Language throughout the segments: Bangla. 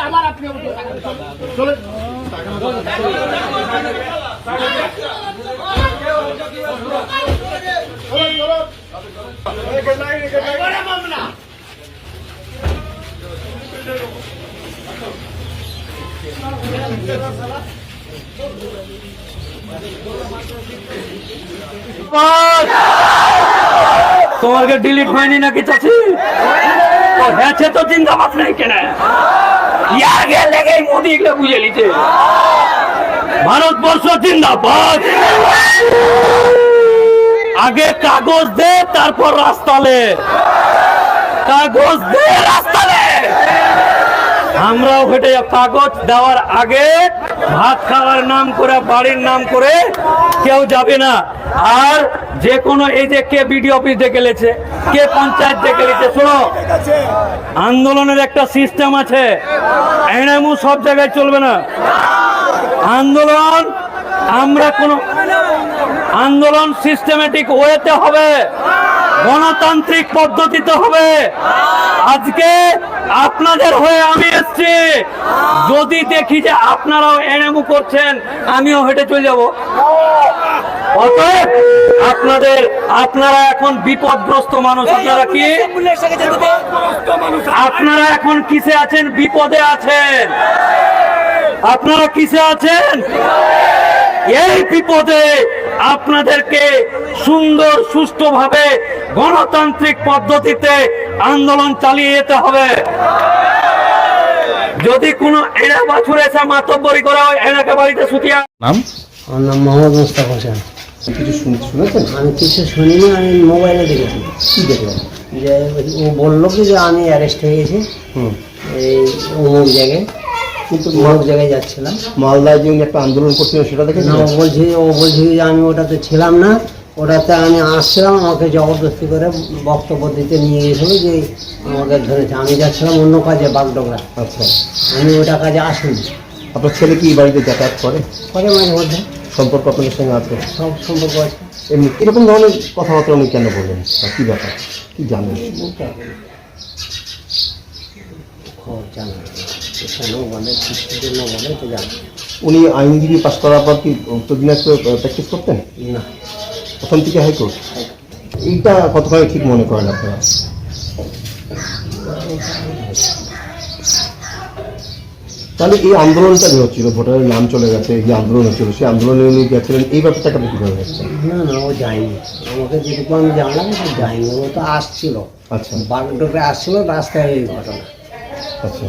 আমার আপনি চলে তোমাকে ডিলিট হয়নি নাকি চাচি? হয়েছে তো জিন্দাবাদ নাই কেন? আগে লেগে মোদি এগুলো বুঝে নিতে ভারতবর্ষ জিন্দাবাদ। আগে কাগজ দে, তারপর রাস্তা লে। কাগজ দে, রাস্তা লে। আমরাও হেঁটে কাগজ দেওয়ার আগে ভাত খাওয়ার নাম করে, বাড়ির নাম করে কেউ যাবে না। আর যে কোনো এই যে কে বিডিও অফিস ডেকে গেলেছে, কে পঞ্চায়েত ডেকে গেলেছে, শোনো আন্দোলনের একটা সিস্টেম আছে। এনামু সব জায়গায় চলবে না। আন্দোলন আমরা কোনো আন্দোলন সিস্টেমেটিক ওয়েতে হবে, গণতান্ত্রিক পদ্ধতিতে হবে। আজকে আপনাদের হয়ে আমি এসছি, যদি দেখি যে আপনারাও এনামু করছেন আমিও হেঁটে চলে যাব। অতএব আপনারা এখন বিপদগ্রস্ত মানুষ। আপনারা কি আপনারা এখন কিসে আছেন? বিপদে আছেন। আপনারা কিসে আছেন? এই বিপদে আপনাদেরকে সুন্দর সুষ্ঠুভাবে গণতান্ত্রিক পদ্ধতিতে আন্দোলন চালিয়ে যেতে হবে। যদি কোনো এরা বাছুর এসে মাতব্বরি করা হয়, এনাকে বাড়িতে সুতিয়া। নাম? আমার নাম মোহাম্মদ মুস্তাফা হোসেন। কিছু শুনেছেন? আমি কিছু শুনিনি, আমি মোবাইলে দেখেছি। কি দেখলেন? যে ও বললো কি যে আমি অ্যারেস্ট হয়ে গেছি এই অমুক জায়গায়, কিন্তু অমুক জায়গায় যাচ্ছিলাম। মালদায় যে একটা আন্দোলন করছিলেন সেটা দেখে না, ও বলছি যে আমি ওটাতে ছিলাম না, ওটাতে আমি আসছিলাম, আমাকে জবরদস্তি করে বক্তব্য দিতে নিয়ে গেছিলো, যে আমাকে ধরেছে। আমি যাচ্ছিলাম অন্য কাজে, বাগডোগরা। আচ্ছা, আমি ওটা কাজে আসিনি। আপনার ছেলে কি বাড়িতে যাতায়াত করে? পরে মাঝে মধ্যে সম্পর্ক আপনাদের সঙ্গে আছে? সব সম্পর্ক আছে। এমনি এরকম ধরনের কথাবার্তা উনি কেন বলেন? কি ব্যাপার, কি জানেন? খবর জানা কেন বলে, কিসের জন্য বলে তো জানি। উনি আইনজীবী পাশ করার পর কি উত্তর দিনাজপুরে প্র্যাকটিস করতেন? না, প্রথম থেকে হাইকোর্ট। এইটা কতখানি ঠিক মনে করেন আপনারা? তাহলে এই আন্দোলনটা যে হচ্ছিল, ভোটারের নাম চলে গেছে, এই যে আন্দোলন হচ্ছিল, সেই আন্দোলনে উনি গেছিলেন, এই ব্যাপারটাকে আপনি কীভাবে দেখছেন? না না, ও যায়নি। আমাকে যেটুকু আমি জানলাম ও যায়নি। ও তো আসছিল, আচ্ছা, বাগডোগরে আসছিল, রাস্তায় এই ঘটনা। আচ্ছা।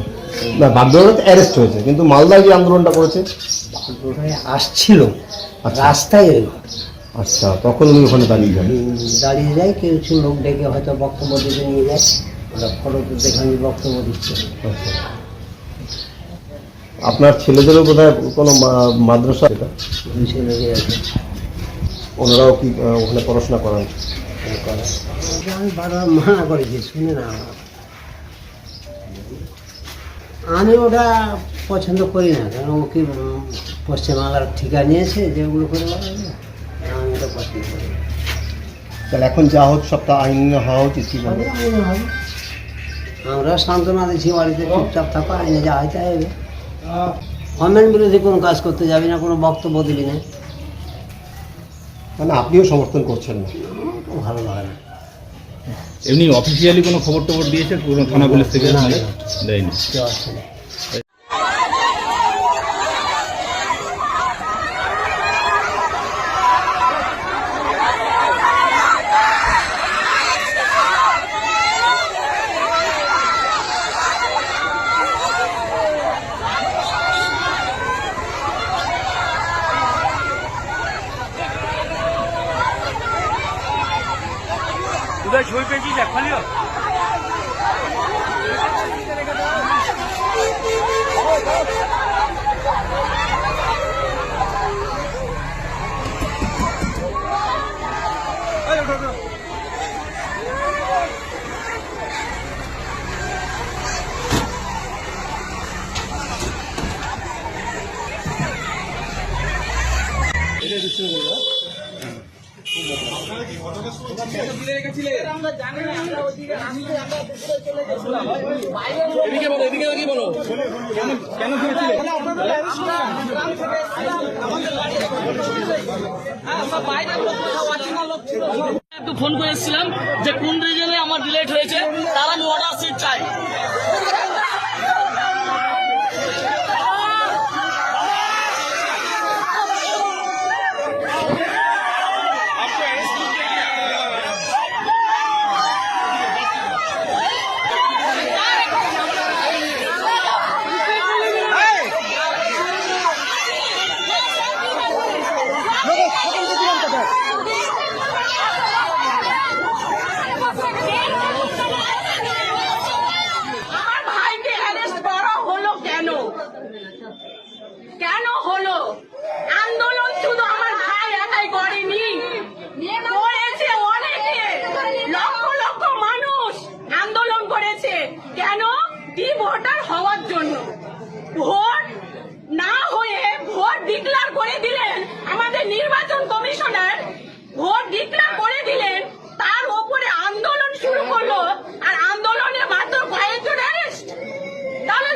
না, বাগডোগরাতে অ্যারেস্ট হয়েছে, কিন্তু মালদায় যে আন্দোলনটা করেছে বাগডোগরায় আসছিল, আচ্ছা, রাস্তায় এই ঘটনা। আচ্ছা, তখন উনি ওখানে দাঁড়িয়ে যান। দাঁড়িয়ে যায়, কিছু লোক ডেকে হয়তো বক্তব্য দিতে নিয়ে যায়। ওরা ফটো দেখে আমি বক্তব্য দিচ্ছে। আচ্ছা, আপনার ছেলেদেরও বোধহয় কোনো মাদ্রাসা, এটা দুই ছেলে আছে, ওনারাও কি ওখানে পড়াশোনা করান? আমি বারবার মানা করেছি, শুনে না। আমি ওটা পছন্দ করি না, কারণ ও কি পশ্চিমবাংলার ঠিকা নিয়েছে যেগুলো করে বলা যায়, আমি ওটা পছন্দ করি না। তাহলে এখন যা হচ্ছে সবটা আইন হওয়া উচিত, কি বলে? আমরা সান্ত্বনা দিচ্ছি, বাড়িতে চুপচাপ থাকো, আইনে যা হয় তাই হবে। গভর্নমেন্ট বিরোধী কোনো কাজ করতে যাবি না, কোনো বক্তব্য দিবি না। মানে আপনিও সমর্থন করছেন না? ভালো লাগে না। এমনি অফিসিয়ালি কোনো খবর টবর দিয়েছে কোনো থানা পুলিশ থেকে? দেয়নি। কেউ আসছে না। ছবি পেয়েছিস খালিও একটু ফোন করে এসেছিলাম যে কোন রিজনে আমার ডিলেট হয়েছে, তারা আমি অর্ডার সিট চাই। আমার ভাইকে অ্যারেস্ট করা হলো কেন? কেন হলো? আন্দোলন শুধু আমার ভাই একাই করেনি, করেছে অনেকে, লক্ষ লক্ষ মানুষ আন্দোলন করেছে। কেন? ভোটার হওয়ার জন্য। ভোট না হয়ে ভোট ডিক্লেয়ার করে দিলেন আমাদের নির্বাচন কমিশনার, ভোট ডিক্লেয়ার করে দিলেন, তার উপরে আন্দোলন শুরু করলো, আর আন্দোলনে মাত্র কয়েকজন অ্যারেস্ট। তাহলে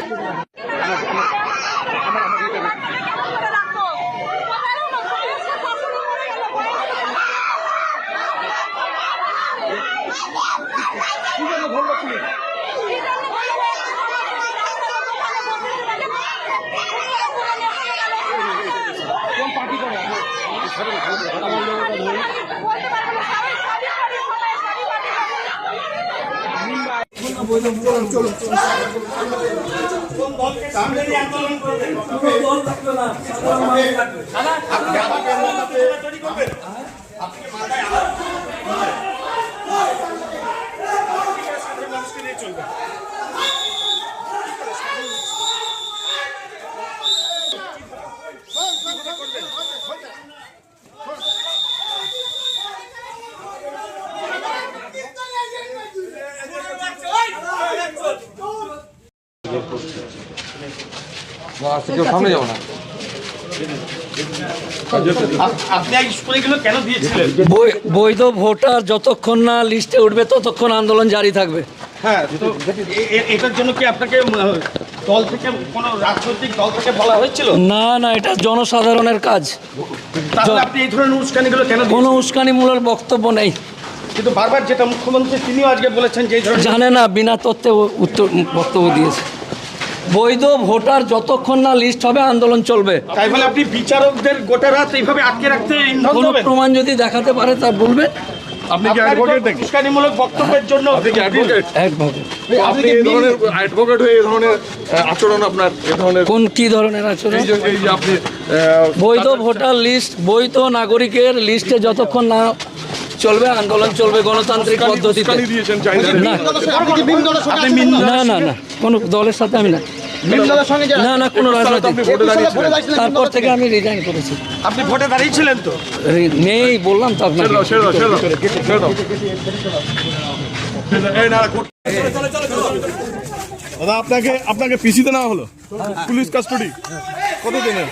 বৈধ ভোটার যতক্ষণ না লিস্টে উঠবে ততক্ষণ আন্দোলন জারি থাকবে। হ্যাঁ, তো এটার জন্য কি আপনাকে দল থেকে কোনো রাজনৈতিক দল থেকে বলা হয়েছিল? না না, এটা জনসাধারণের কাজ। তাহলে আপনি এই ধরনের উস্কানিগুলো কেন দিয়েছেন? কোনো উস্কানিমূলক বক্তব্য নেই। কিন্তু বারবার যেটা মুখ্যমন্ত্রী তিনিও আজকে বলেছেন যে এই ধরনের জানে না, বিনা তথ্যে উত্তর বক্তব্য দিয়েছে। বৈধ ভোটার যতক্ষণ না লিস্ট হবে আন্দোলন চলবে। তাই বলে আপনি বিচারকদের গোটা রাত এইভাবে আটকে রাখতে ইন্ধন কোনো দেবেন? প্রমাণ যদি দেখাতে পারে তা বলবেন। আপনি কি অ্যাডভোকেট নাকি? উস্কানিমূলক বক্তব্যের জন্য আপনি কি অ্যাডভোকেট? একভাবে আপনি এই ধরনের অ্যাডভোকেট হয়ে এই ধরনের আচরণ আপনার এই ধরনের কোন কি ধরনের আচরণ? এই যে আপনি বৈধ ভোটার লিস্ট, বৈধ নাগরিকের লিস্টে যতক্ষণ না চলবে আন্দোলন চলবে গণতান্ত্রিক পদ্ধতিতে। উস্কানি দিয়েছেন চাইলে না না না না, কোনো দলের সাথে আমি না, না না, কোনো রাজনৈতিক। আপনি ভোটে দাঁড়িয়েছিলেন? তারপর থেকে আমি রিজাইন করেছি। আপনি ভোটে দাঁড়িয়েছিলেন তো? নেই বললাম তো আপনাকে। দাদা আপনাকে পিসিতে নেওয়া হলো পুলিশ কাস্টডি কতদিনের?